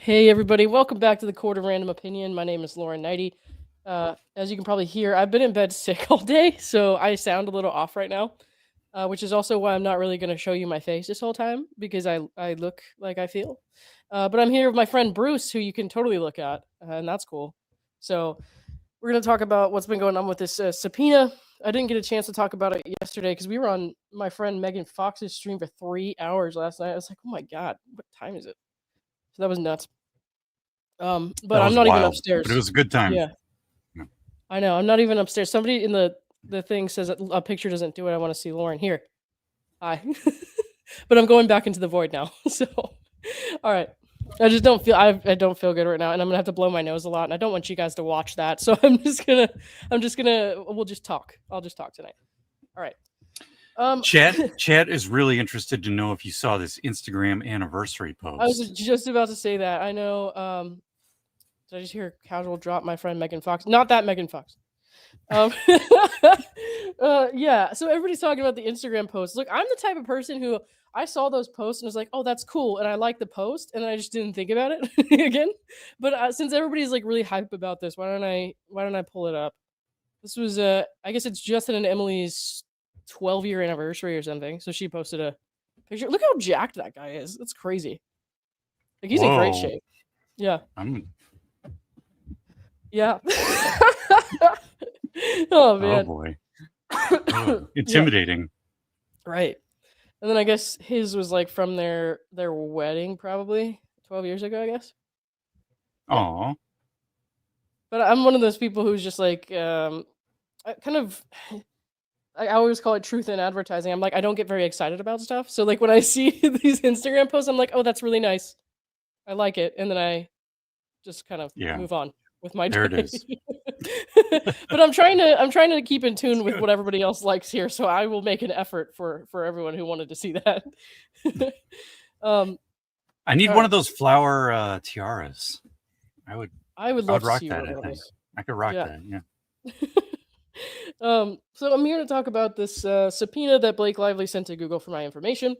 Hey everybody, welcome back to the Court of Random Opinion. My name is Lauren Neidigh. As you can probably hear, I've been in bed sick all day, so I sound a little off right now, which is also why I'm not really going to show you my face this whole time, because I look like I feel. But I'm here with my friend Bruce, who you can totally look at, and that's cool. So we're going to talk about what's been going on with this subpoena. I didn't get a chance to talk about it yesterday because we were on my friend Megan Fox's stream for 3 hours last night. I was like, oh my God, what time is it? So that was nuts. But That I'm was not even wild, upstairs. but it was a good time. Yeah, Yeah. I know. I'm not even upstairs. Somebody in the thing says that a picture doesn't do it. I want to see Lauren here. Hi. But I'm going back into the void now. So, all right. I just don't feel I don't feel good right now, and I'm gonna have to blow my nose a lot, and I don't want you guys to watch that. So we'll just talk. I'll just talk tonight. All right. Chat is really interested to know if you saw this Instagram anniversary post. I was just about to say that. I know. Did I just hear casual drop my friend Megan Fox? Not that Megan Fox. Yeah. So everybody's talking about the Instagram posts. Look, I'm the type of person who I saw those posts and was like, "Oh, that's cool," and I like the post, and then I just didn't think about it again. But since everybody's like really hype about this, why don't I pull it up? This was I guess it's Justin and Emily's 12-year anniversary or something. So she posted a picture. Look how jacked that guy is. That's crazy. Like he's in great Whoa. shape. Yeah. I'm Yeah. Oh man. boy. Oh, intimidating. Right. And then I guess his was like from their wedding probably 12 years ago, I guess. Aw. But I'm one of those people who's just like I kind of I always call it truth in advertising. I'm like I don't get very excited about stuff. So like when I see these Instagram posts, I'm like, "Oh, that's really nice. I like it." And then I just kind of move on with my There day. it is. But I'm trying to keep in tune with what everybody else likes here, so I will make an effort for everyone who wanted to see that. I need one of those flower tiaras. I would love to rock see that. one of I think those. I could rock that. Yeah. So I'm here to talk about this subpoena that Blake Lively sent to Google for my information.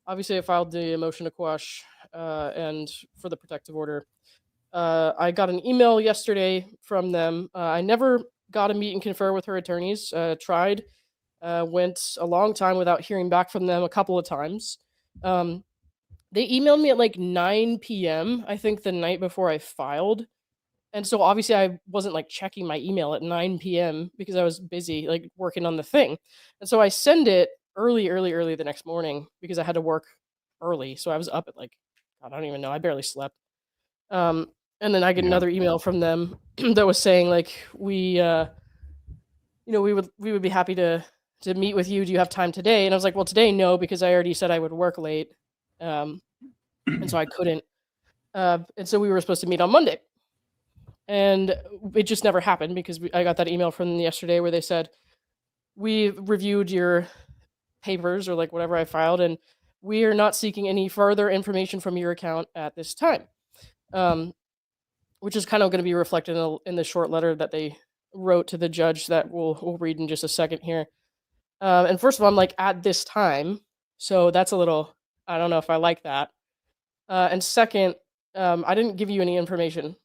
Obviously, I filed the motion to quash and for the protective order. I got an email yesterday from them. I never got a meet and confer with her attorneys. Tried, went a long time without hearing back from them a couple of times. They emailed me at like 9 p.m., I think the night before I filed. And so obviously I wasn't like checking my email at 9 p.m. because I was busy like working on the thing. And so I send it early the next morning because I had to work early. So I was up at like, God, I don't even know. I barely slept. And then I get another email from them that was saying like we would be happy to meet with you. Do you have time today? And I was like, well, today no, because I already said I would work late, and so I couldn't. And so we were supposed to meet on Monday, and it just never happened because I got that email from them yesterday where they said we reviewed your papers or like whatever I filed, and we are not seeking any further information from your account at this time. Which is kind of going to be reflected in the short letter that they wrote to the judge that we'll read in just a second here. And first of all, I'm like, at this time. So that's a little, I don't know if I like that. And second, I didn't give you any information.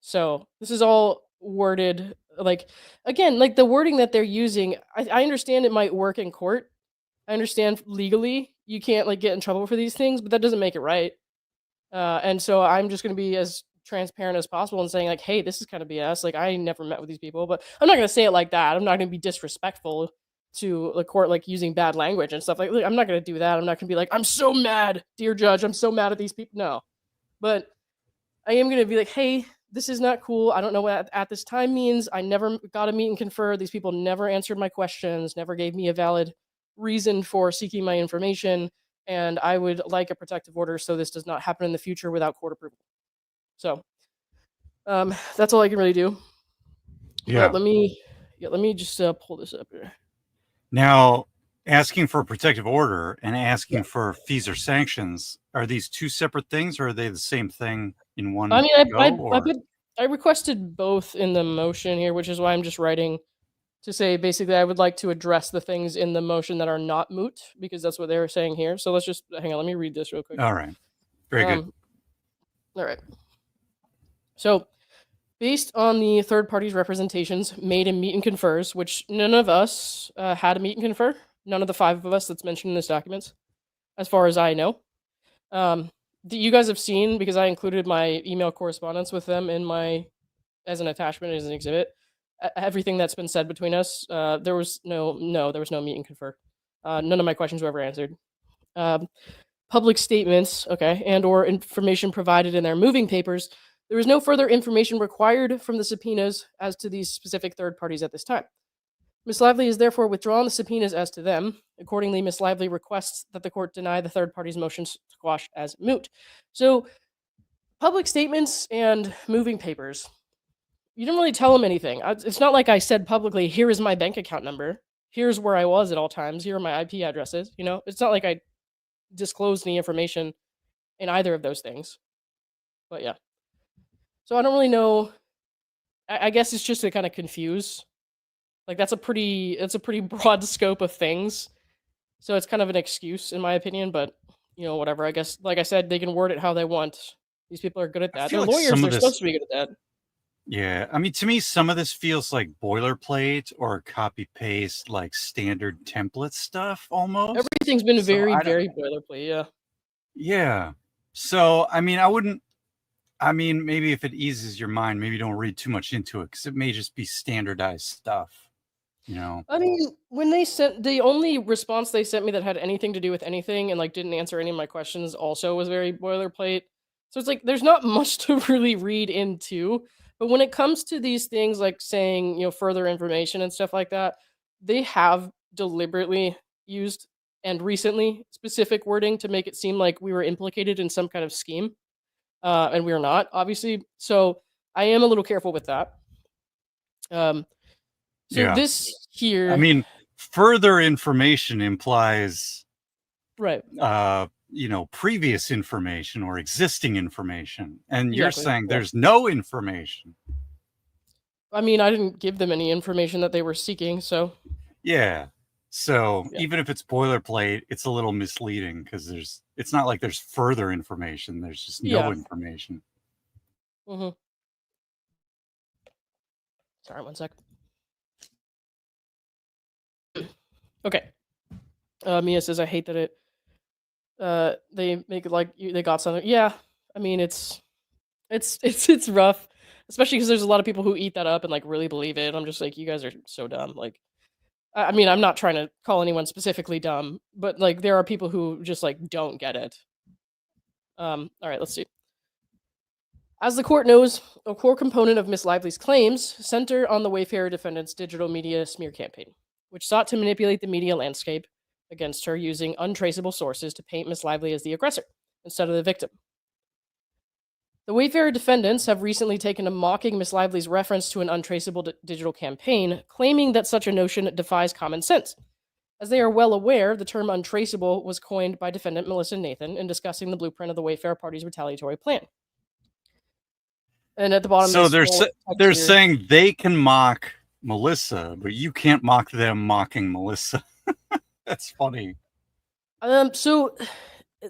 So this is all worded, like, again, like the wording that they're using, I understand it might work in court. I understand legally you can't like get in trouble for these things, but that doesn't make it right. And so I'm just going to be as transparent as possible and saying like, hey, this is kind of BS. Like I never met with these people, but I'm not going to say it like that. I'm not going to be disrespectful to the court, like using bad language and stuff. Like, look, I'm not going to do that. I'm not going to be like, I'm so mad, dear judge. I'm so mad at these people. No, but I am going to be like, hey, this is not cool. I don't know what at this time means. I never got a meet and confer. These people never answered my questions, never gave me a valid reason for seeking my information. And I would like a protective order so this does not happen in the future without court approval. So that's all I can really do. Yeah. But let me just pull this up here. Now, asking for a protective order and asking for fees or sanctions, are these two separate things or are they the same thing in one? I mean, I requested both in the motion here, which is why I'm just writing to say basically I would like to address the things in the motion that are not moot because that's what they were saying here. So let's just hang on. Let me read this real quick. All right. Very good. All right. So, based on the third party's representations made in meet and confers, which none of us had a meet and confer, none of the 5 of us that's mentioned in this document, as far as I know. You guys have seen, because I included my email correspondence with them in my as an attachment, as an exhibit, everything that's been said between us. There was no meet and confer. None of my questions were ever answered. Public statements, okay, and or information provided in their moving papers. There is no further information required from the subpoenas as to these specific third parties at this time. Ms. Lively is therefore withdrawn the subpoenas as to them. Accordingly, Ms. Lively requests that the court deny the third party's motions squashed as moot. So, public statements and moving papers. You didn't really tell them anything. It's not like I said publicly, here is my bank account number. Here's where I was at all times. Here are my IP addresses. It's not like I disclosed any information in either of those things. But yeah. So I don't really know. I guess it's just to kind of confuse. Like that's a pretty broad scope of things. So it's kind of an excuse in my opinion, but whatever. I guess like I said, they can word it how they want. These people are good at that. They're lawyers, they're supposed to be good at that. Yeah, I mean to me some of this feels like boilerplate or copy paste, like standard template stuff almost. Everything's been very boilerplate, yeah. Yeah. So I mean maybe if it eases your mind, maybe don't read too much into it because it may just be standardized stuff. I mean, when they sent the only response they sent me that had anything to do with anything and like didn't answer any of my questions also was very boilerplate. So it's like there's not much to really read into. But when it comes to these things like saying, further information and stuff like that, they have deliberately used and recently specific wording to make it seem like we were implicated in some kind of scheme. And we're not, obviously. So I am a little careful with that. This here, I mean, further information implies, right? Previous information or existing information, and you're saying there's no information. I mean, I didn't give them any information that they were seeking, so yeah. So even if it's boilerplate, it's a little misleading because it's not like there's further information. There's just no information. Mm-hmm. Sorry, 1 sec. Okay. Mia says, I hate that they make it like they got something. Yeah, I mean it's rough, especially because there's a lot of people who eat that up and like really believe it. I'm just like, you guys are so dumb. Like, I mean, I'm not trying to call anyone specifically dumb, but like there are people who just like don't get it. All right, let's see. As the court knows, a core component of Ms. Lively's claims center on the Wayfarer defendant's digital media smear campaign, which sought to manipulate the media landscape against her using untraceable sources to paint Ms. Lively as the aggressor instead of the victim. The Wayfarer defendants have recently taken to mocking Ms. Lively's reference to an untraceable digital campaign, claiming that such a notion defies common sense. As they are well aware, the term untraceable was coined by defendant Melissa Nathan in discussing the blueprint of the Wayfarer party's retaliatory plan. And at the bottom, so they're saying they can mock Melissa, but you can't mock them mocking Melissa. That's funny. So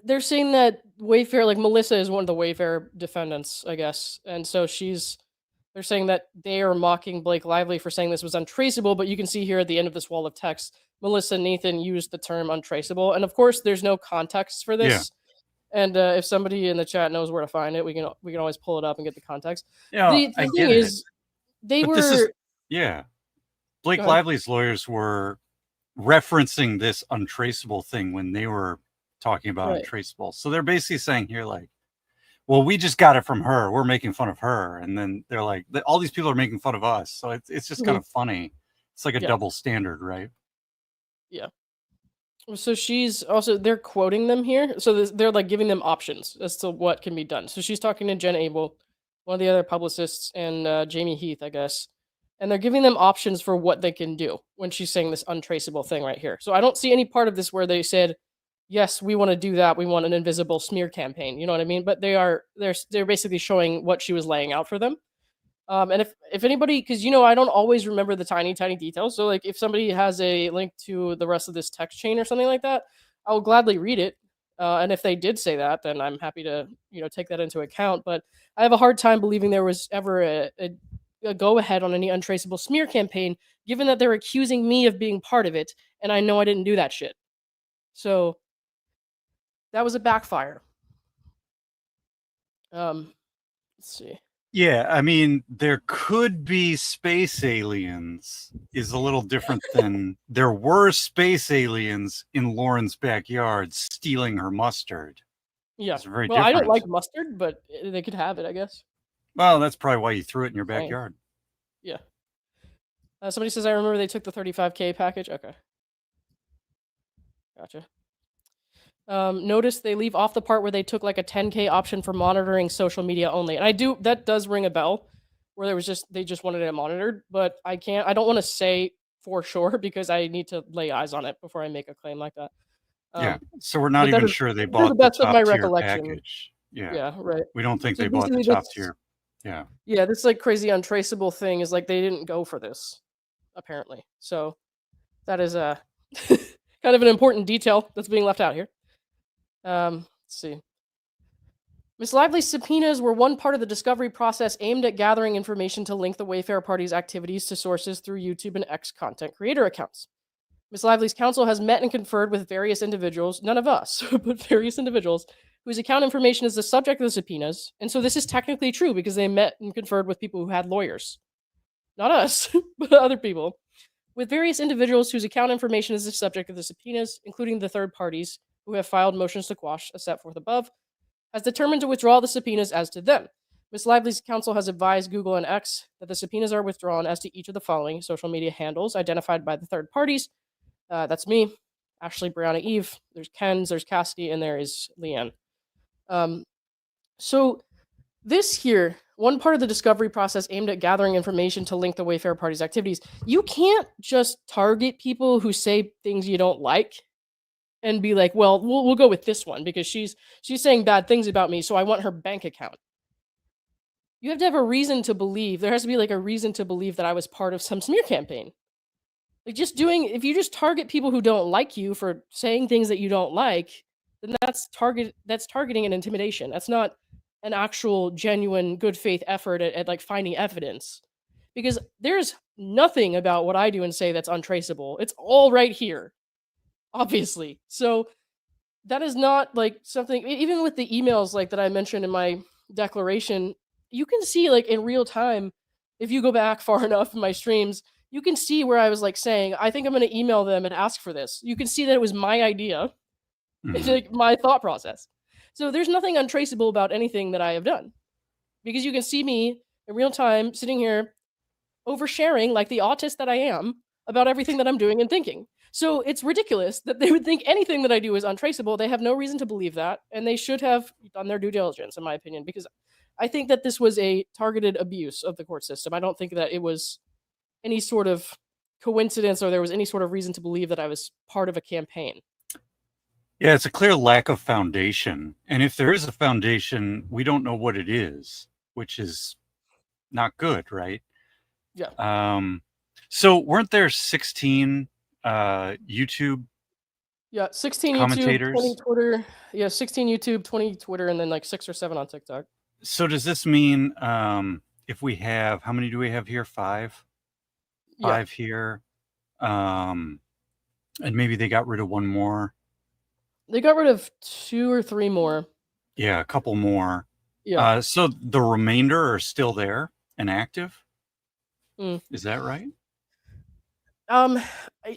they're saying that Wayfarer, like Melissa is one of the Wayfarer defendants, I guess. And so they're saying that they are mocking Blake Lively for saying this was untraceable, but you can see here at the end of this wall of text, Melissa Nathan used the term untraceable. And of course, there's no context for this. Yeah. And if somebody in the chat knows where to find it, we can always pull it up and get the context. Yeah, the thing is, Blake Lively's lawyers were referencing this untraceable thing when they were talking about untraceable. So they're basically saying here, like, well, we just got it from her. We're making fun of her. And then they're like, all these people are making fun of us. So it's just kind of funny. It's like a double standard, right? Yeah. So they're quoting them here. So they're like giving them options as to what can be done. So she's talking to Jen Abel, one of the other publicists, and Jamie Heath, I guess. And they're giving them options for what they can do when she's saying this untraceable thing right here. So I don't see any part of this where they said, yes, we want to do that. We want an invisible smear campaign. You know what I mean? But they're basically showing what she was laying out for them. And if anybody, because I don't always remember the tiny details. So like if somebody has a link to the rest of this text chain or something like that, I will gladly read it. And if they did say that, then I'm happy to take that into account. But I have a hard time believing there was ever a go ahead on any untraceable smear campaign, given that they're accusing me of being part of it, and I know I didn't do that shit. So that was a backfire. Let's see. Yeah, I mean, there could be space aliens is a little different than there were space aliens in Lauren's backyard stealing her mustard. Yeah. It's very Well, different. I don't like mustard, but they could have it, I guess. Well, that's probably why you threw it in your backyard. Yeah. Somebody says, I remember they took the 35K package. Okay. Gotcha. Notice they leave off the part where they took like a 10K option for monitoring social media only. And that does ring a bell, where they just wanted it monitored, but I don't want to say for sure because I need to lay eyes on it before I make a claim like that. Yeah, so we're not even sure they bought the best of my top tier recollection. package. Yeah, right. We don't think So they bought the basically top tier. Yeah. Yeah, this like crazy untraceable thing is like they didn't go for this, apparently. So that is a kind of an important detail that's being left out here. Let's see. Miss Lively's subpoenas were one part of the discovery process aimed at gathering information to link the Wayfair Party's activities to sources through YouTube and X content creator accounts. Miss Lively's counsel has met and conferred with various individuals, none of us, but various individuals, whose account information is the subject of the subpoenas. And so this is technically true because they met and conferred with people who had lawyers. Not us, but other people. With various individuals whose account information is the subject of the subpoenas, including the third parties who have filed motions to quash as set forth above, has determined to withdraw the subpoenas as to them. Ms. Lively's counsel has advised Google and X that the subpoenas are withdrawn as to each of the following social media handles identified by the third parties. That's me, Ashley, Brianna, Eve. There's Ken's, there's Cassidy, and there is Leanne. So this here, one part of the discovery process aimed at gathering information to link the Wayfair Party's activities. You can't just target people who say things you don't like and be like, well, we'll go with this one because she's saying bad things about me, so I want her bank account. You have to have a reason to believe. There has to be like a reason to believe that I was part of some smear campaign. Like if you just target people who don't like you for saying things that you don't like, then that's targeting and intimidation. That's not an actual genuine good faith effort at like finding evidence. Because there's nothing about what I do and say that's untraceable. It's all right here. Obviously. So that is not like something, even with the emails like that I mentioned in my declaration, you can see like in real time, if you go back far enough in my streams, you can see where I was like saying, I think I'm going to email them and ask for this. You can see that it was my idea. It's like my thought process. So there's nothing untraceable about anything that I have done. Because you can see me in real time sitting here oversharing like the autist that I am about everything that I'm doing and thinking. So it's ridiculous that they would think anything that I do is untraceable. They have no reason to believe that, and they should have done their due diligence, in my opinion, because I think that this was a targeted abuse of the court system. I don't think that it was any sort of coincidence or there was any sort of reason to believe that I was part of a campaign. Yeah, it's a clear lack of foundation. And if there is a foundation, we don't know what it is, which is not good, right? Yeah. So weren't there 16 YouTube 16 commentators? YouTube, 20 Twitter. Yeah, 16 YouTube, 20 Twitter, and then like 6 or 7 on TikTok. So does this mean if we have, how many do we have here? 5? 5 here. And maybe they got rid of one more. They got rid of 2 or 3 more. Yeah, a couple more. Yeah. So the remainder are still there and active? Is that right?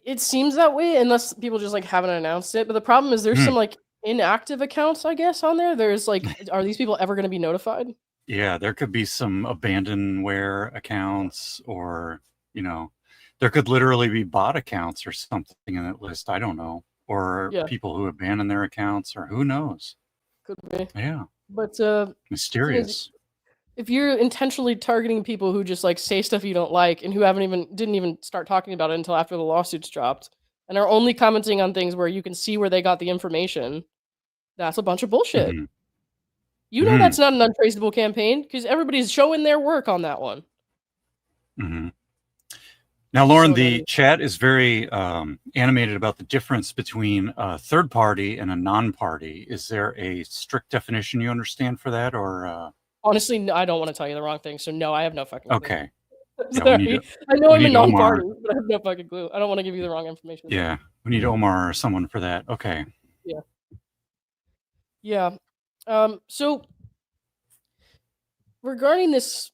It seems that way unless people just like haven't announced it. But the problem is there's some like inactive accounts, I guess, on there. There's like, are these people ever going to be notified? Yeah, there could be some abandonware accounts, or there could literally be bot accounts or something in that list. I don't know, or people who abandon their accounts, or who knows. Could be. Yeah, but mysterious. If you're intentionally targeting people who just like say stuff you don't like and who didn't even start talking about it until after the lawsuits dropped and are only commenting on things where you can see where they got the information, that's a bunch of bullshit. You know that's not an untraceable campaign because everybody's showing their work on that one. Now, Lauren, So the then, chat is very animated about the difference between a third party and a non-party. Is there a strict definition you understand for that, or? Honestly, I don't want to tell you the wrong thing, so no, I have no fucking clue. Okay. Yeah, Sorry. I know we I'm a need Omar. non-party, but I have no fucking clue. I don't want to give you the wrong information. Yeah, we need Omar or someone for that. Okay. Yeah. Yeah. So regarding this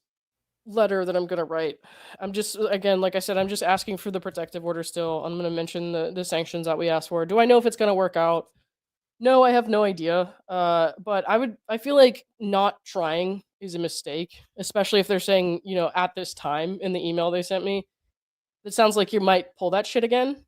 letter that I'm gonna write, I'm just again, like I said, I'm just asking for the protective order still. I'm gonna mention the sanctions that we asked for. Do I know if it's gonna work out? No, I have no idea. But I feel like not trying is a mistake, especially if they're saying, at this time in the email they sent me. It sounds like you might pull that shit again.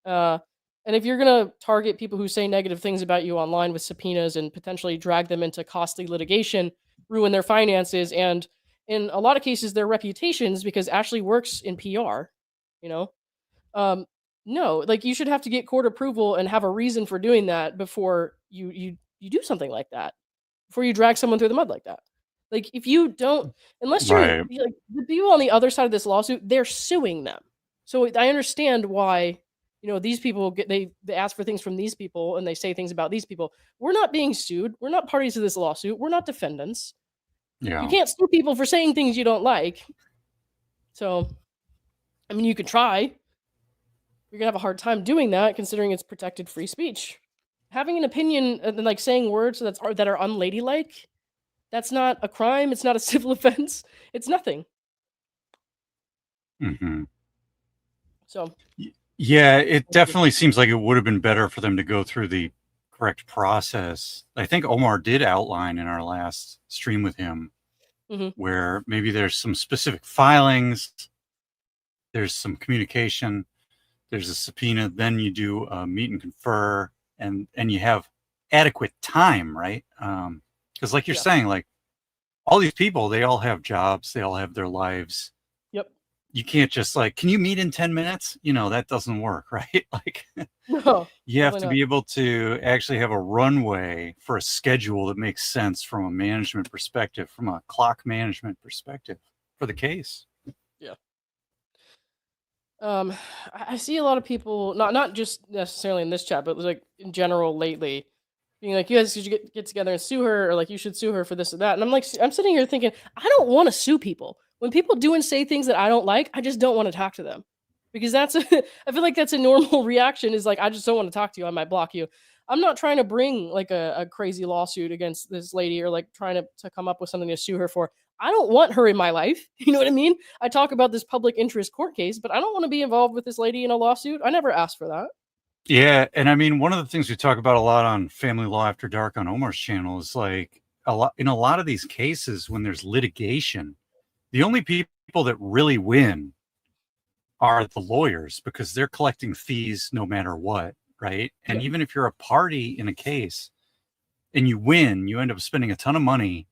Uh, and if you're gonna target people who say negative things about you online with subpoenas and potentially drag them into costly litigation, ruin their finances, and in a lot of cases their reputations, because Ashley works in PR, you know, um, no, like you should have to get court approval and have a reason for doing that before you do something like that. Before you drag someone through the mud like that. Like if you don't, unless Right. you're like the people on the other side of this lawsuit, they're suing them. So I understand why these people they ask for things from these people and they say things about these people. We're not being sued. We're not parties to this lawsuit. We're not defendants. You Yeah. can't sue people for saying things you don't like. So, I mean, you could try. You're gonna have a hard time doing that, considering it's protected free speech. Having an opinion and like saying words that are unladylike, that's not a crime. It's not a civil offense. It's nothing. Mm-hmm. So, yeah, it definitely seems like it would have been better for them to go through the correct process. I think Omar did outline in our last stream with him where maybe there's some specific filings, there's some communication, there's a subpoena, then you do a meet and confer, and you have adequate time, right? Because like you're saying, like all these people, they all have jobs, they all have their lives. Yep. You can't just like, can you meet in 10 minutes? That doesn't work, right? Like, no, you have to be able to actually have a runway for a schedule that makes sense from a management perspective, from a clock management perspective for the case. Yeah. I see a lot of people, not just necessarily in this chat, but like in general lately, being like, you guys should get together and sue her, or like you should sue her for this or that. And I'm like, I'm sitting here thinking, I don't want to sue people. When people do and say things that I don't like, I just don't want to talk to them, because I feel like that's a normal reaction. Is like, I just don't want to talk to you. I might block you. I'm not trying to bring like a crazy lawsuit against this lady, or like trying to come up with something to sue her for. I don't want her in my life. You know what I mean? I talk about this public interest court case, but I don't want to be involved with this lady in a lawsuit. I never asked for that. Yeah, and I mean, one of the things we talk about a lot on Family Law After Dark on Omar's channel is like in a lot of these cases when there's litigation, the only people that really win are the lawyers, because they're collecting fees no matter what, right? And even if you're a party in a case and you win, you end up spending a ton of money.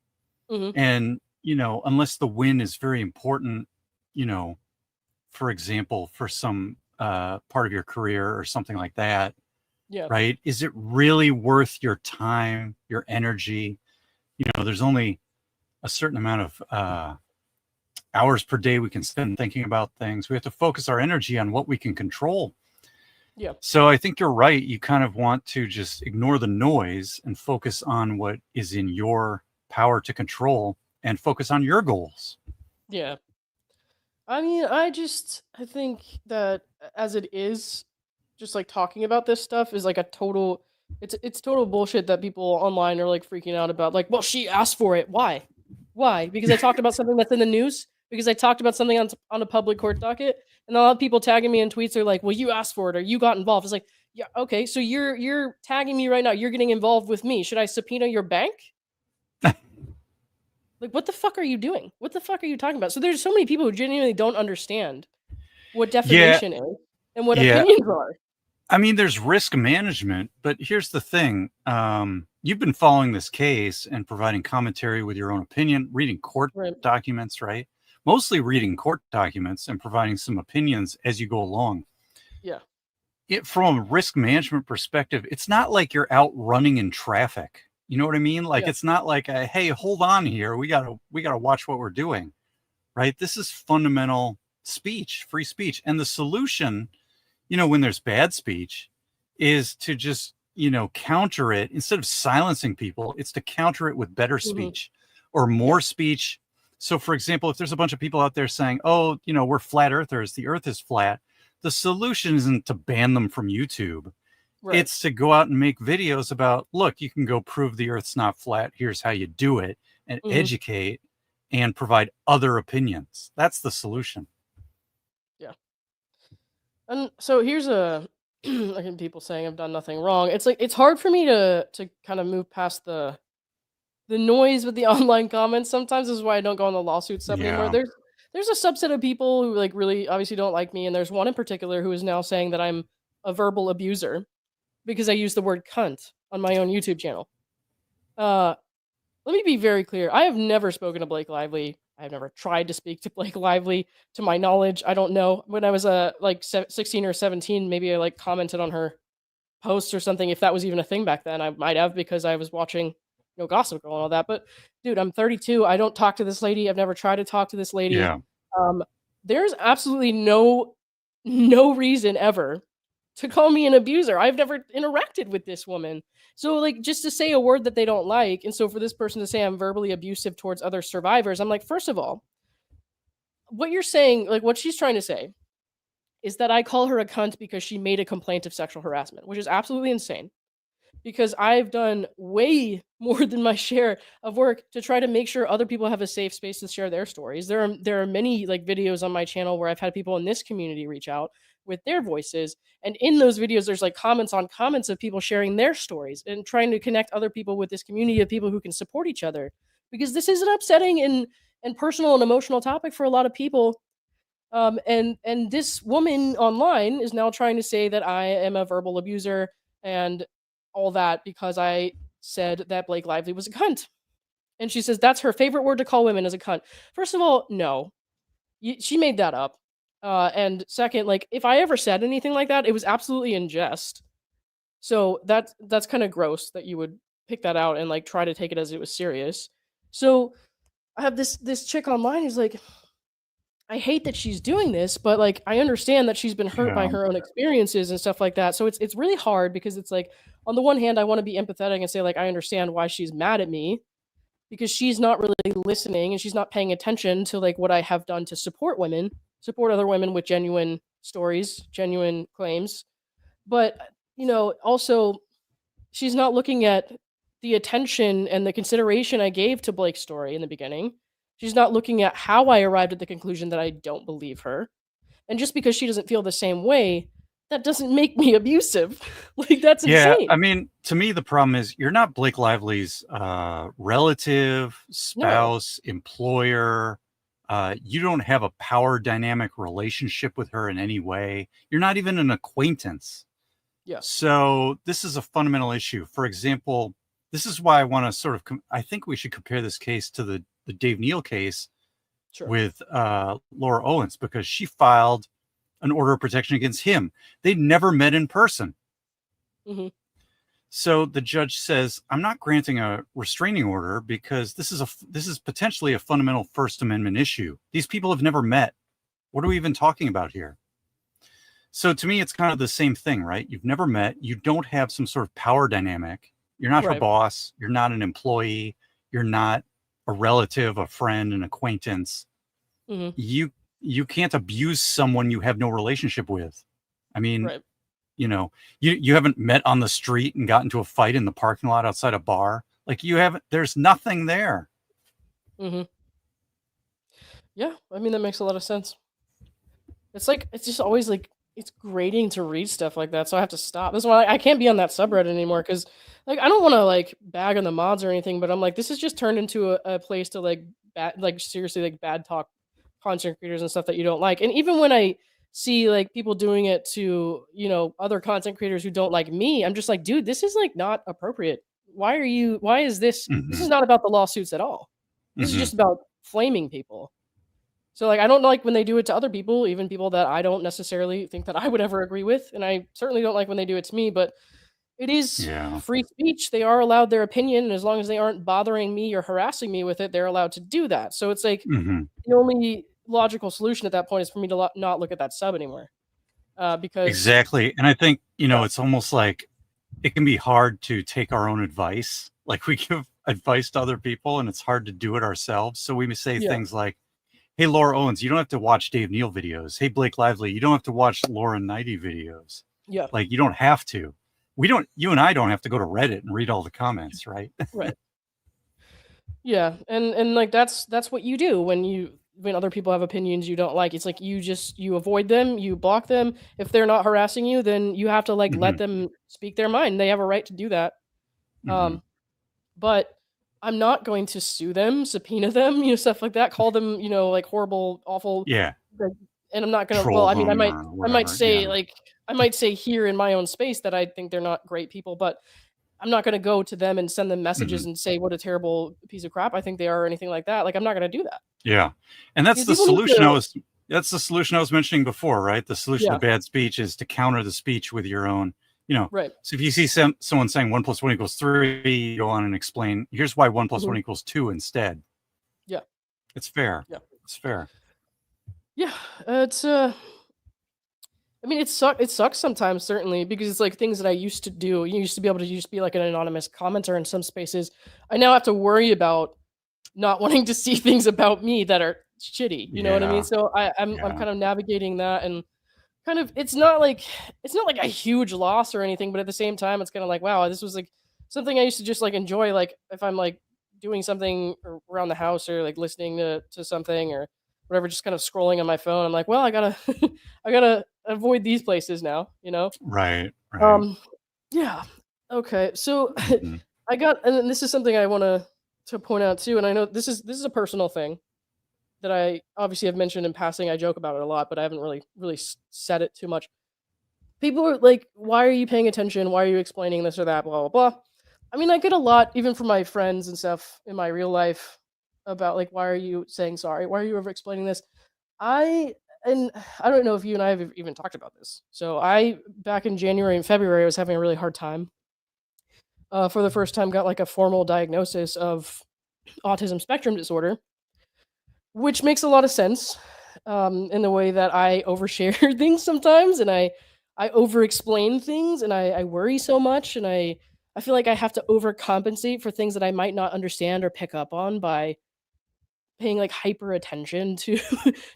And, unless the win is very important, for example, for some part of your career or something like that, right? Is it really worth your time, your energy? There's only a certain amount of hours per day we can spend thinking about things. We have to focus our energy on what we can control. Yeah. So I think you're right. You kind of want to just ignore the noise and focus on what is in your power to control and focus on your goals. Yeah. I mean, I think that as it is, just like talking about this stuff is like it's total bullshit that people online are like freaking out about. Like, well, she asked for it. Why? Because I talked about something that's in the news? Because I talked about something on a public court docket? And a lot of people tagging me in tweets are like, well, you asked for it or you got involved. It's like, yeah, okay, so you're tagging me right now. You're getting involved with me. Should I subpoena your bank? Like, what the fuck are you doing? What the fuck are you talking about? So there's so many people who genuinely don't understand what defamation is and what opinions are. I mean, there's risk management, but here's the thing. You've been following this case and providing commentary with your own opinion, reading court documents, right? Mostly reading court documents and providing some opinions as you go along. Yeah. From a risk management perspective, it's not like you're out running in traffic. You know what I mean? Like, it's not like, hey, hold on here. We gotta watch what we're doing, right? This is fundamental speech, free speech. And the solution, you know, when there's bad speech, is to just, you know, counter it. Instead of silencing people, it's to counter it with better speech or more speech. So, for example, if there's a bunch of people out there saying, oh, you know, we're flat earthers, the earth is flat, the solution isn't to ban them from YouTube. Right. It's to go out and make videos about, look, you can go prove the earth's not flat. Here's how you do it, and educate and provide other opinions. That's the solution. Yeah. And so here's like people saying I've done nothing wrong. It's like, it's hard for me to kind of move past the noise with the online comments. Sometimes this is why I don't go on the lawsuit stuff anymore. There's a subset of people who like really obviously don't like me, and there's one in particular who is now saying that I'm a verbal abuser because I use the word cunt on my own YouTube channel. Let me be very clear. I have never spoken to Blake Lively. I've never tried to speak to Blake Lively. To my knowledge, I don't know. When I was like 16 or 17, maybe I like commented on her posts or something, if that was even a thing back then. I might have, because I was watching, you know, Gossip Girl and all that. But dude, I'm 32. I don't talk to this lady. I've never tried to talk to this lady. Yeah. There's absolutely no reason ever to call me an abuser. I've never interacted with this woman. So like, just to say a word that they don't like, and so for this person to say I'm verbally abusive towards other survivors, I'm like, first of all, what you're saying, like what she's trying to say is that I call her a cunt because she made a complaint of sexual harassment, which is absolutely insane. Because I've done way more than my share of work to try to make sure other people have a safe space to share their stories. There are many like videos on my channel where I've had people in this community reach out with their voices, and in those videos there's like comments on comments of people sharing their stories and trying to connect other people with this community of people who can support each other, because this is an upsetting and personal and emotional topic for a lot of people. And this woman online is now trying to say that I am a verbal abuser and all that because I said that Blake Lively was a cunt. And she says that's her favorite word to call women, as a cunt. First of all, no. She made that up. And second, like, if I ever said anything like that, it was absolutely in jest. So that's kind of gross that you would pick that out and like try to take it as it was serious. So I have this chick online who's like, I hate that she's doing this, but like I understand that she's been hurt by her own experiences and stuff like that. So it's really hard, because it's like, on the one hand, I want to be empathetic and say like I understand why she's mad at me, because she's not really listening and she's not paying attention to like what I have done to support women, support other women with genuine stories, genuine claims. But, you know, also she's not looking at the attention and the consideration I gave to Blake's story in the beginning. She's not looking at how I arrived at the conclusion that I don't believe her. And just because she doesn't feel the same way, that doesn't make me abusive. Like, that's insane. Yeah, I mean, to me, the problem is you're not Blake Lively's relative, spouse, employer. You don't have a power dynamic relationship with her in any way. You're not even an acquaintance. Yeah. So this is a fundamental issue. For example, this is why I want to sort of, I think we should compare this case to the Dave Neal case with Laura Owens, because she filed an order of protection against him. They'd never met in person. So the judge says, I'm not granting a restraining order because this is potentially a fundamental First Amendment issue. These people have never met. What are we even talking about here? So to me, it's kind of the same thing, right? You've never met. You don't have some sort of power dynamic. You're not her boss. You're not an employee. You're not a relative, a friend, an acquaintance. You can't abuse someone you have no relationship with. I mean, you know, you haven't met on the street and got into a fight in the parking lot outside a bar. Like, you haven't, there's nothing there. Yeah, I mean, that makes a lot of sense. It's like, it's just always like, it's grating to read stuff like that, so I have to stop. That's why I can't be on that subreddit anymore, because like I don't want to like bag on the mods or anything, but I'm like, this has just turned into a place to like seriously like bad talk content creators and stuff that you don't like. And even when I see like people doing it to, you know, other content creators who don't like me, I'm just like, dude, this is like not appropriate. Why is this? This is not about the lawsuits at all. This is just about flaming people. So like, I don't like when they do it to other people, even people that I don't necessarily think that I would ever agree with. And I certainly don't like when they do it to me, but it is free speech. They are allowed their opinion. And as long as they aren't bothering me or harassing me with it, they're allowed to do that. So it's like, the only logical solution at that point is for me to not look at that sub anymore. Because exactly. And I think, yeah, it's almost like it can be hard to take our own advice. Like we give advice to other people and it's hard to do it ourselves. So we may say yeah, things like, hey, Laura Owens, you don't have to watch Dave Neal videos. Hey, Blake Lively, you don't have to watch Laura Neidigh videos. yeah, Like you don't have to. You and I don't have to go to Reddit and read all the comments, right? right. Yeah, and like that's what you do when other people have opinions you don't like. It's like you avoid them, you block them. If they're not harassing you, then you have to like Hmm. let them speak their mind. They have a right to do that. Hmm. Um, but I'm not going to sue them, subpoena them, stuff like that, call them, like horrible, awful, Yeah. like, and I'm not gonna. Well, Troll I mean, them or I might whatever. Yeah. say like I might say here in my own space that I think they're not great people, but I'm not gonna go to them and send them messages Hmm. and say what a terrible piece of crap I think they are or anything like that. Like I'm not gonna do that Yeah. And because people need to. that's the solution I was mentioning before, right? The solution to Yeah, bad speech is to counter the speech with your own, right. so if you see someone saying 1 + 1 = 3, you go on and explain, here's why 1 + 1 Mhm. = 2 instead. Yeah, It's fair. yeah, It's fair. yeah. It's I mean, it sucks sometimes, certainly, because it's like things that I used to do. You used to be able to just be like an anonymous commenter in some spaces. I now have to worry about not wanting to see things about me that are shitty. You know what I mean? Yeah. So I'm Yeah. kind of navigating that, and kind of it's not like a huge loss or anything, but at the same time, it's kind of like wow, this was like something I used to just like enjoy. Like if I'm like doing something around the house or like listening to something or whatever, just kind of scrolling on my phone. I'm like, well, I gotta I gotta avoid these places now. Right. Right. Um, yeah. Okay. So Hmm. I got, and then this is something I want to point out too, and I know this is a personal thing that I obviously have mentioned in passing. I joke about it a lot, but I haven't really said it too much. People are like, "Why are you paying attention? Why are you explaining this or that?" Blah blah blah. I mean, I get a lot even from my friends and stuff in my real life about like, "Why are you saying sorry? Why are you ever explaining this?" I and I don't know if you and I have even talked about this. So I back in January and February, I was having a really hard time. For the first time, got like a formal diagnosis of autism spectrum disorder, which makes a lot of sense in the way that I overshare things sometimes, and I over-explain things, and I worry so much, and I feel like I have to overcompensate for things that I might not understand or pick up on by paying like hyper attention to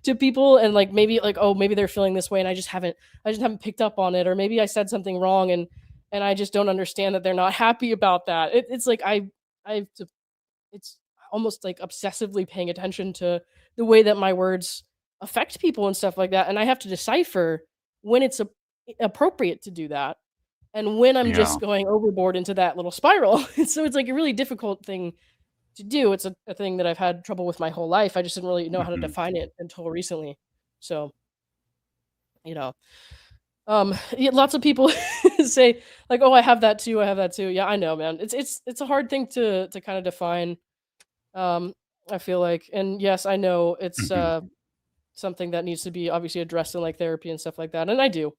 to people, and like maybe like oh maybe they're feeling this way and I just haven't picked up on it, or maybe I said something wrong and I just don't understand that they're not happy about that. It's like I have to, it's almost like obsessively paying attention to the way that my words affect people and stuff like that, and I have to decipher when it's appropriate to do that and when I'm Yeah. just going overboard into that little spiral. So it's like a really difficult thing to do. It's a thing that I've had trouble with my whole life. I just didn't really know how to Hmm. define it until recently. So, you know, yeah, lots of people say like, "Oh, I have that too. I have that too." Yeah, I know, man. It's a hard thing to kind of define. Um, I feel like, and yes, I know it's Hmm. something that needs to be obviously addressed in like therapy and stuff like that, and I do.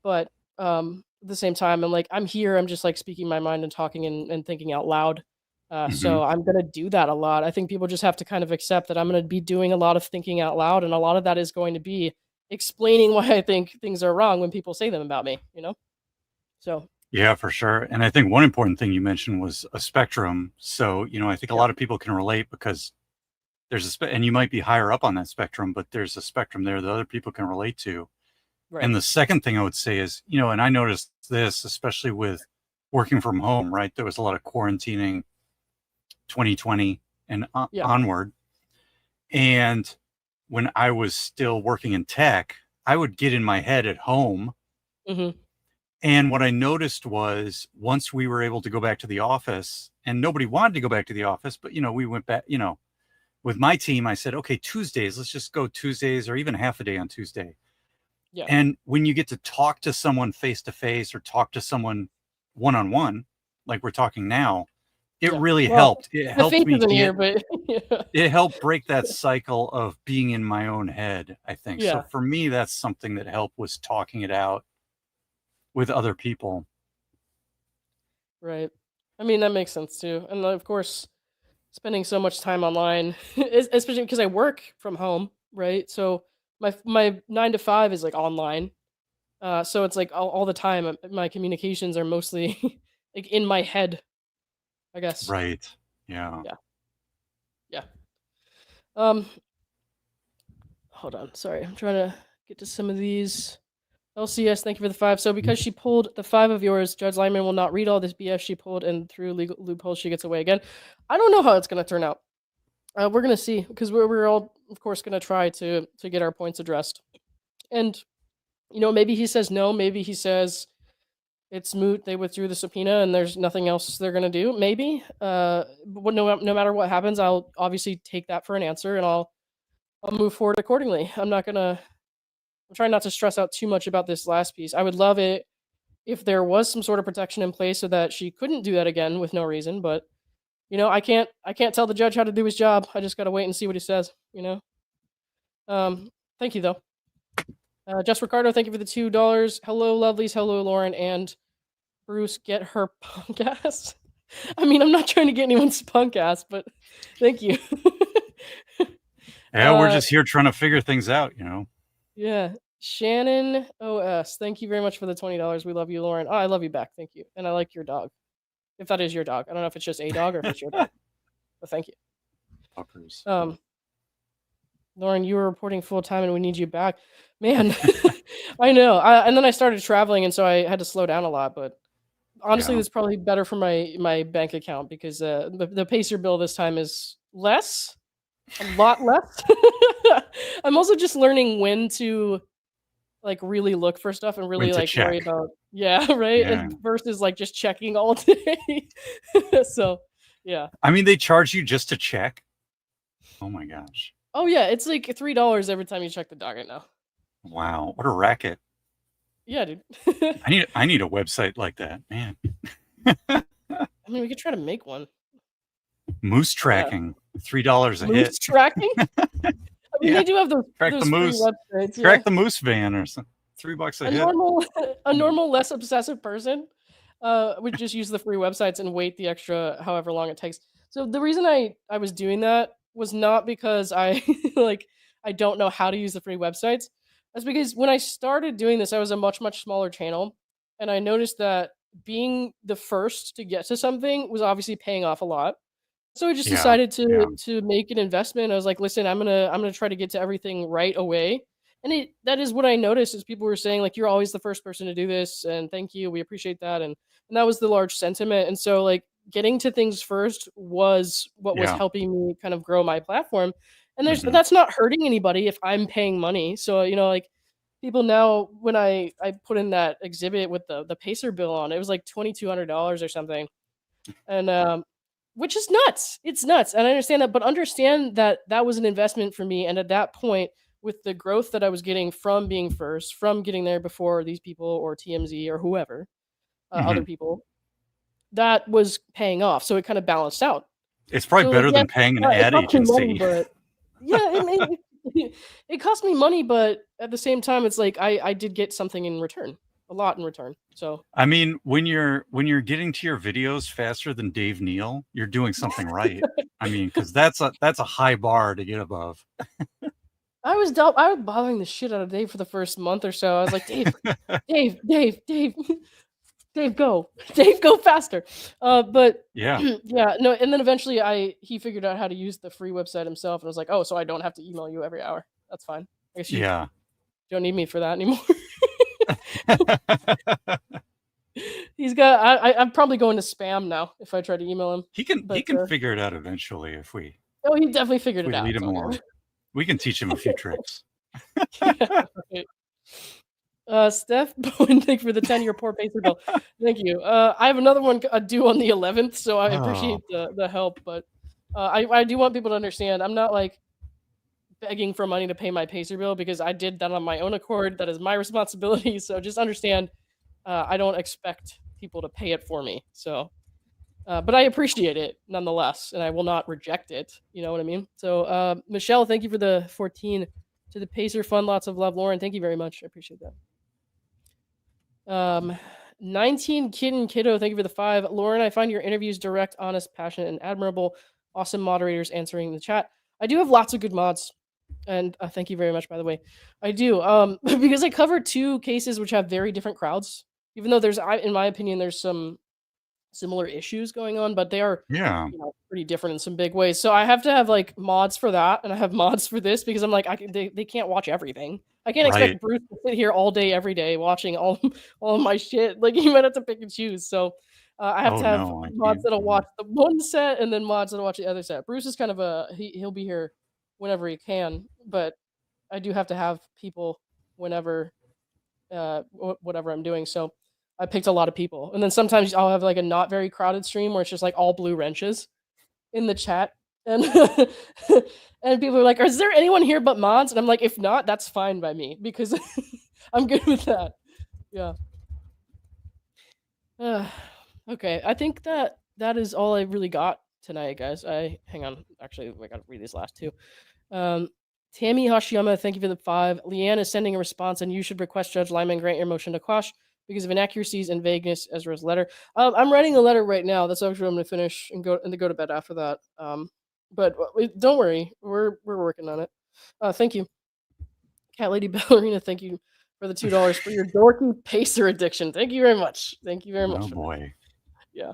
But at the same time, I'm here. I'm just like speaking my mind and talking and thinking out loud. Hmm. So I'm gonna do that a lot. I think people just have to kind of accept that I'm gonna be doing a lot of thinking out loud, and a lot of that is going to be explaining why I think things are wrong when people say them about me. So Yeah, for sure. And I think one important thing you mentioned was a spectrum. So, I think a yeah, lot of people can relate because there's and you might be higher up on that spectrum, but there's a spectrum there that other people can relate to. right, And the second thing I would say is, and I noticed this, especially with working from home, right? There was a lot of quarantining 2020 and yeah, onward. And when I was still working in tech, I would get in my head at home. hmm And what I noticed was once we were able to go back to the office, and nobody wanted to go back to the office, but we went back, with my team, I said, okay, Tuesdays, let's just go Tuesdays or even half a day on Tuesday. yeah, And when you get to talk to someone face to face or talk to someone one on one, like we're talking now, it yeah. really Well, helped. It the face helped me isn't here, get, but yeah, it helped break that cycle of being in my own head, I think. So yeah, for me, that's something that helped was talking it out with other people. right. I mean that makes sense too, and of course spending so much time online, especially because I work from home. right? So my 9 to 5 is like online. So it's like all the time my communications are mostly like in my head, I guess. Right. Yeah. Yeah. Yeah. Um hold on. Sorry. I'm trying to get to some of these. LCS, thank you for the 5. So because she pulled the 5 of yours, Judge Lyman will not read all this BS she pulled, and through legal loopholes she gets away again. I don't know how it's going to turn out. We're going to see, because we're all, of course, going to try to get our points addressed. And, maybe he says no. Maybe he says it's moot. They withdrew the subpoena, and there's nothing else they're going to do. Maybe. But no matter what happens, I'll obviously take that for an answer, and I'll move forward accordingly. I'm trying not to stress out too much about this last piece. I would love it if there was some sort of protection in place so that she couldn't do that again with no reason, but I can't tell the judge how to do his job. I just got to wait and see what he says, Thank you though. Just Ricardo, thank you for the $2. Hello lovelies, hello Lauren and Bruce, get her punk ass. I mean, I'm not trying to get anyone's punk ass, but thank you. Yeah, we're just here trying to figure things out, Yeah. Shannon OS, thank you very much for the $20. We love you, Lauren. Oh, I love you back. Thank you. And I like your dog. If that is your dog. I don't know if it's just a dog or if it's your dog. But thank you. Fuckers. Lauren, you were reporting full time and we need you back. Man, I know. And then I started traveling, and so I had to slow down a lot. But honestly, it's probably better for my bank account, because the Pacer bill this time is less. A lot less. I'm also just learning when to like really look for stuff and really like worry about right? Yeah. And versus like just checking all day. So yeah. I mean, they charge you just to check. Oh my gosh. Oh yeah, it's like $3 every time you check the docket now. Wow, what a racket. Yeah, dude. I need a website like that, man. I mean, we could try to make one. Moose tracking, $3 a hit. Moose tracking? I mean, they do have those track those the moose websites. Track the moose van or something. $3 a hit. A normal, less obsessive person would just use the free websites and wait the extra however long it takes. So the reason I was doing that was not because I I don't know how to use the free websites. That's because when I started doing this, I was a much smaller channel, and I noticed that being the first to get to something was obviously paying off a lot. So I just decided to make an investment. I was like, listen, I'm gonna try to get to everything right away. And that is what I noticed, is people were saying like, you're always the first person to do this, and thank you, we appreciate that. And that was the large sentiment. And so like getting to things first was what was helping me kind of grow my platform. And that's not hurting anybody if I'm paying money. So like people now, when I put in that exhibit with the Pacer bill on, it was like $2,200 or something. And which is nuts. It's nuts. And I understand that, but understand that that was an investment for me. And at that point, with the growth that I was getting from being first, from getting there before these people or TMZ or whoever, other people, that was paying off. So it kind of balanced out. It's probably better than paying an ad agency. Money, but it cost me money, but at the same time, it's like I did get something in return. A lot in return. So I mean, when you're getting to your videos faster than Dave Neal, you're doing something right. I mean, because that's a high bar to get above. I was bothering the shit out of Dave for the first month or so. I was like, Dave, Dave, go faster. But no, and then eventually he figured out how to use the free website himself, and I was like, oh, so I don't have to email you every hour. That's fine. I guess you don't need me for that anymore. He's got. I'm probably going to spam now if I try to email him. He can figure it out eventually if we. Oh, he definitely figured it out. Lead him more. We can teach him a few tricks. Steph Bowen, thank you for the 10-year poor Pacer bill. Thank you. I have another one due on the 11th, so I appreciate the help. But I do want people to understand, I'm not like begging for money to pay my Pacer bill, because I did that on my own accord. That is my responsibility. So just understand, I don't expect people to pay it for me. So, but I appreciate it nonetheless, and I will not reject it. You know what I mean? So, Michelle, thank you for the 14 to the Pacer fund. Lots of love, Lauren. Thank you very much. I appreciate that. 19 Kiddo, thank you for the 5. Lauren, I find your interviews direct, honest, passionate, and admirable. Awesome moderators answering the chat. I do have lots of good mods. And thank you very much, by the way. I do, because I cover 2 cases which have very different crowds, even though in my opinion, there's some similar issues going on, but they are, Yeah. pretty different in some big ways. So I have to have like mods for that, and I have mods for this because I'm like, they can't watch everything. I can't Right. expect Bruce to sit here all day, every day, watching all of my shit. Like, you might have to pick and choose. So I have Oh to have no, I mods can't. that'll watch the one set, and then mods that'll watch the other set. Bruce is kind of he'll be here whenever he can, but I do have to have people whenever whatever I'm doing. So I picked a lot of people, and then sometimes I'll have like a not very crowded stream where it's just like all blue wrenches in the chat, and and people are like, "Is there anyone here but mods?" And I'm like, "If not, that's fine by me because I'm good with that." Yeah. Okay, I think that is all I really got tonight, guys. Hang on, actually, I gotta read these last 2. Um, Tammy Hashiyama, thank you for the 5. Leanne is sending a response, and you should request Judge Lyman grant your motion to quash because of inaccuracies and vagueness. Ezra's letter. I'm writing a letter right now. That's actually what I'm gonna finish and go to bed after that. But don't worry, we're working on it. Thank you, Cat Lady Ballerina. Thank you for the $2 for your dorky pacer addiction. Thank you very much. Thank you very much. Oh boy. Yeah.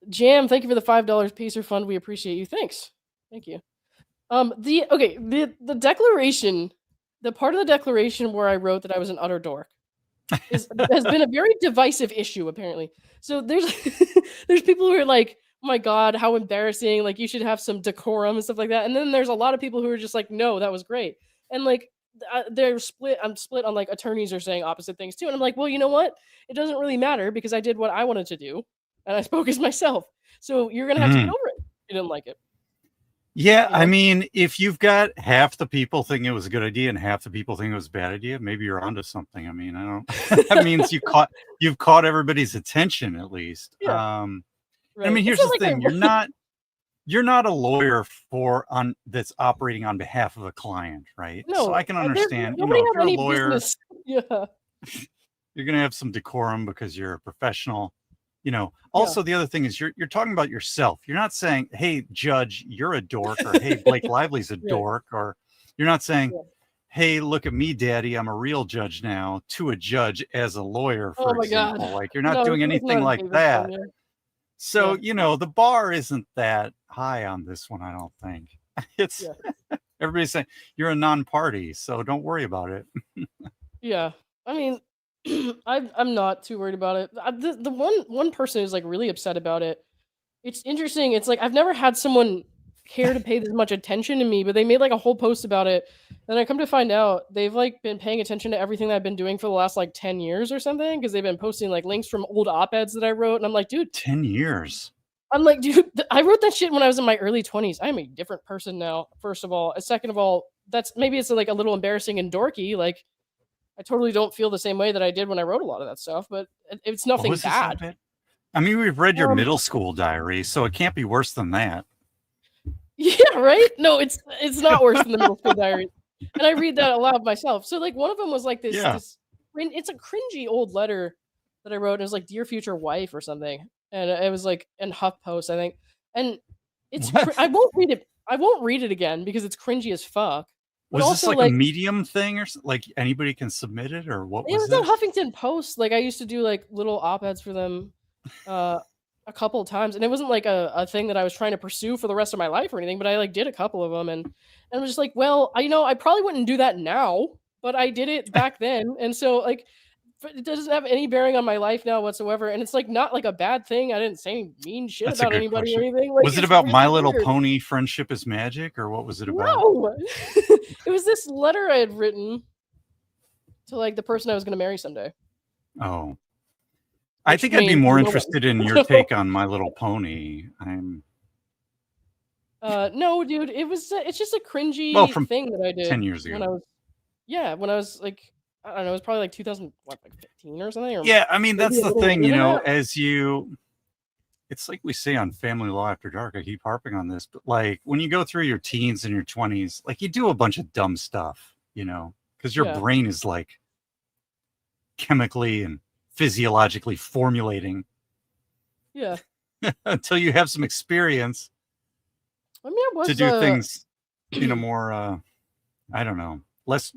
Jam, thank you for the $5 pacer fund. We appreciate you. Thanks. Thank you. The declaration, the part of the declaration where I wrote that I was an utter dork has been a very divisive issue, apparently. So there's there's people who are like, "Oh my god, how embarrassing, like you should have some decorum," and stuff like that. And then there's a lot of people who are just like, "No, that was great." And like they're split. I'm split on like attorneys are saying opposite things too. And I'm like, "Well, you know what? It doesn't really matter because I did what I wanted to do and I spoke as myself. So you're going to have to get over it if you didn't like it." Yeah, You know? I mean, if you've got half the people thinking it was a good idea and half the people think it was a bad idea, maybe you're onto something. I mean, I don't. That means you've caught everybody's attention at least. Yeah. I mean, Right. here's It's not the like thing: you're not a lawyer that's operating on behalf of a client, right? So No, I can understand. nobody If has you're a any lawyer, business. Yeah. you're going to have some decorum because you're a professional. Yeah. Also the other thing is you're talking about yourself. You're not saying, "Hey, judge, you're a dork," or "Hey, Blake Lively's a Yeah. dork," or you're not saying, Yeah. "Hey, look at me, daddy, I'm a real judge now," to a judge as a lawyer, Oh for my god. example. Like, you're not No, doing it's anything not like David that. Sonia. So, Yeah. the bar isn't that high on this one, I don't think. It's Yeah. everybody's saying you're a non-party, so don't worry about it. Yeah. I mean, I'm not too worried about it. The one person who's like really upset about it. It's interesting. It's like I've never had someone care to pay this much attention to me, but they made like a whole post about it. And I come to find out they've like been paying attention to everything that I've been doing for the last like 10 years or something because they've been posting like links from old op-eds that I wrote. And I'm like, dude, 10 years. I wrote that shit when I was in my early 20s. I'm a different person now, first of all. Second of all, that's maybe it's like a little embarrassing and dorky. Like, I totally don't feel the same way that I did when I wrote a lot of that stuff, but it's What nothing was this bad. op-ed? I mean, we've read your Um, middle school diary, so it can't be worse than that. Yeah, right? No, it's not worse than the middle school diary. And I read that aloud myself. So like one of them was like this Yeah. it's a cringy old letter that I wrote. And it was like "Dear Future Wife" or something. And it was like in HuffPost, I think. And I won't read it. I won't read it again because it's cringy as fuck. But Was this also like a like Medium thing or like anybody can submit it, or what it was was on this? Huffington Post. Like I used to do like little op-eds for them a couple of times, and it wasn't like a thing that I was trying to pursue for the rest of my life or anything, but I like did a couple of them, and I was just like, well, I probably wouldn't do that now, but I did it back then, and so like it doesn't have any bearing on my life now whatsoever, and it's like not like a bad thing. I didn't say any mean shit That's a about good anybody or question. anything. Like Was it it's about really My Little weird. Pony Friendship is Magic, or what was it about? No, it was this letter I had written to like the person I was going to marry someday. Oh. I Which think I'd be means more no one. interested in your take on My Little Pony. No, dude, it's just a Well, cringy from thing that I 10 did years when ago. when I was like, I don't know, it was probably like 2015 or something. Or Yeah, I mean, maybe that's a the little thing, later than that. it's like we say on Family Law After Dark. I keep harping on this, but like when you go through your teens and your 20s, like you do a bunch of dumb stuff, because your Yeah, brain is like chemically and physiologically formulating yeah. until you have some experience I mean, to do things. in a more, I don't know, less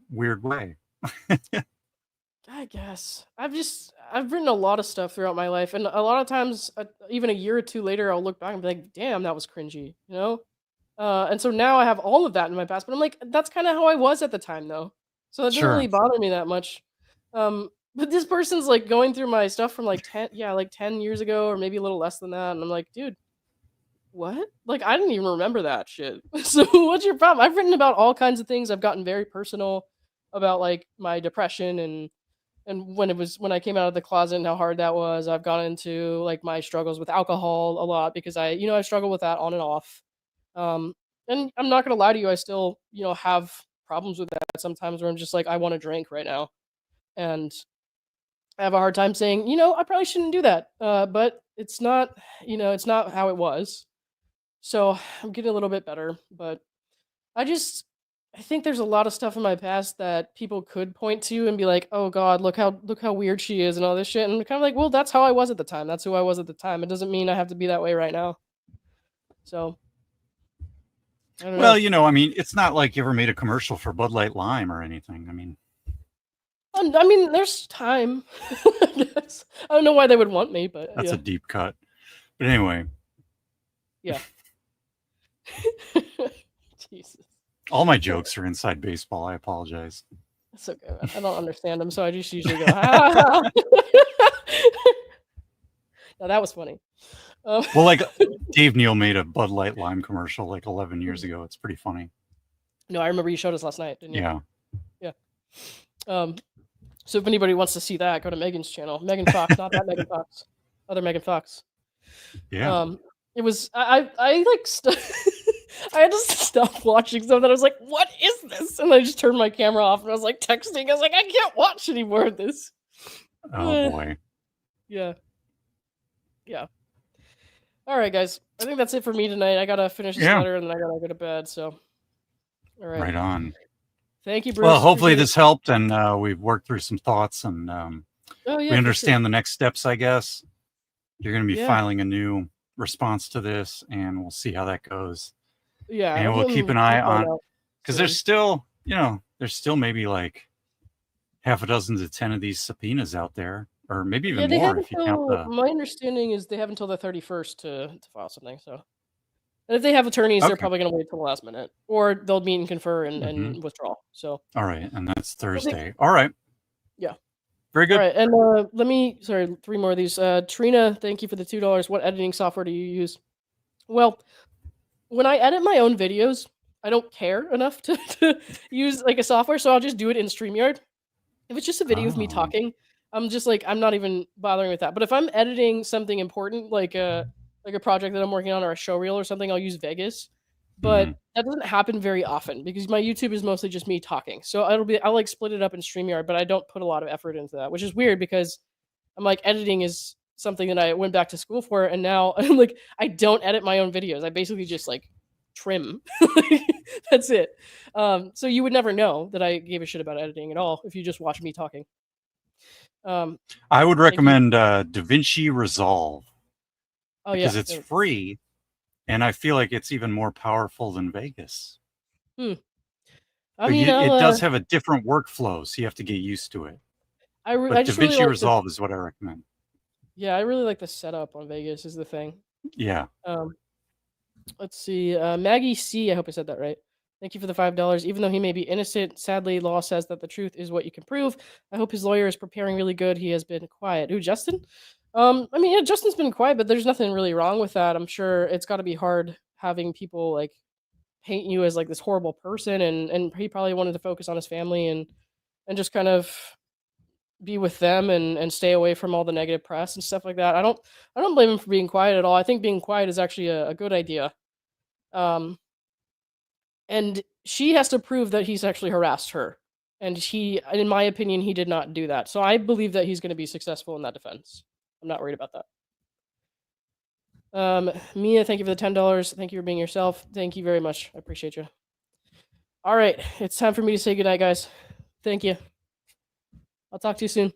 weird way. I guess I've written a lot of stuff throughout my life, and a lot of times, even a year or two later, I'll look back and be like, "Damn, that was cringy," you know. And so now I have all of that in my past, but I'm like, that's kind of how I was at the time, though. So it doesn't Sure. really bother me that much. But this person's like going through my stuff from like 10 years ago, or maybe a little less than that, and I'm like, dude, what? Like, I didn't even remember that shit. So what's your problem? I've written about all kinds of things. I've gotten very personal about like my depression and when I came out of the closet and how hard that was. I've gone into like my struggles with alcohol a lot because I struggle with that on and off. Um, and I'm not gonna lie to you, I still, have problems with that sometimes where I'm just like, I want to drink right now. And I have a hard time saying, I probably shouldn't do that. But it's not how it was. So I'm getting a little bit better, but I just I think there's a lot of stuff in my past that people could point to and be like, "Oh God, look how weird she is," and all this shit. And I'm kind of like, well, that's how I was at the time. That's who I was at the time. It doesn't mean I have to be that way right now. So I don't know. Well, I mean, it's not like you ever made a commercial for Bud Light Lime or anything. I mean, there's time. I guess. I don't know why they would want me, but that's yeah. a deep cut. But anyway. Yeah. Jesus. All my jokes are inside baseball. I apologize. That's okay, man. I don't understand them, so I just usually go, ha. Now that was funny. Well, like Dave Neal made a Bud Light Lime commercial like 11 years ago. It's pretty funny. No, I remember you showed us last night, didn't you? Yeah. Yeah. So if anybody wants to see that, go to Megan's channel. Megan Fox, not that Megan Fox. Other Megan Fox. Yeah. It was I like I had to stop watching something. I was like, "What is this?" And I just turned my camera off, and I was like texting. I was like, "I can't watch any more of this." Oh boy. Yeah. All right, guys. I think that's it for me tonight. I gotta finish this letter, and then I gotta go to bed. So, all right. Right on. Thank you, Bruce. Well, hopefully this helped, and we've worked through some thoughts, and we understand the next steps. I guess you're going to be filing a new response to this, and we'll see how that goes. Yeah, and we'll keep an eye on, because there's still, maybe like half a dozen to 10 of these subpoenas out there, or maybe even more if you count the. My understanding is they have until the 31st to file something. So, and if they have attorneys, they're probably going to wait till the last minute, or they'll meet and confer and withdraw. So. All right, and that's Thursday. All right. Yeah. Very good. All right, and 3 more of these. Trina, thank you for the $2. What editing software do you use? Well, when I edit my own videos, I don't care enough to use like a software, so I'll just do it in StreamYard. If it's just a video of me talking, I'm just like, I'm not even bothering with that. But if I'm editing something important, like a project that I'm working on or a show reel or something, I'll use Vegas. But that doesn't happen very often because my YouTube is mostly just me talking. So I'll like split it up in StreamYard, but I don't put a lot of effort into that, which is weird because I'm like, editing is something that I went back to school for, and now I'm like, I don't edit my own videos. I basically just like trim. That's it. So you would never know that I gave a shit about editing at all if you just watch me talking. I would recommend DaVinci Resolve. Oh, because it's free, and I feel like it's even more powerful than Vegas. I mean, it does have a different workflow, so you have to get used to it. But DaVinci really Resolve is what I recommend. Yeah, I really like the setup on Vegas is the thing. Yeah. Let's see. Maggie C, I hope I said that right. Thank you for the $5. Even though he may be innocent, sadly, law says that the truth is what you can prove. I hope his lawyer is preparing really good. He has been quiet. Who, Justin? Justin's been quiet, but there's nothing really wrong with that. I'm sure it's got to be hard having people like paint you as like this horrible person, and he probably wanted to focus on his family and just kind of be with them and stay away from all the negative press and stuff like that. I don't blame him for being quiet at all. I think being quiet is actually a good idea. And she has to prove that he's actually harassed her. And in my opinion, he did not do that. So I believe that he's going to be successful in that defense. I'm not worried about that. Mia, thank you for the $10. Thank you for being yourself. Thank you very much. I appreciate you. All right. It's time for me to say goodnight, guys. Thank you. I'll talk to you soon.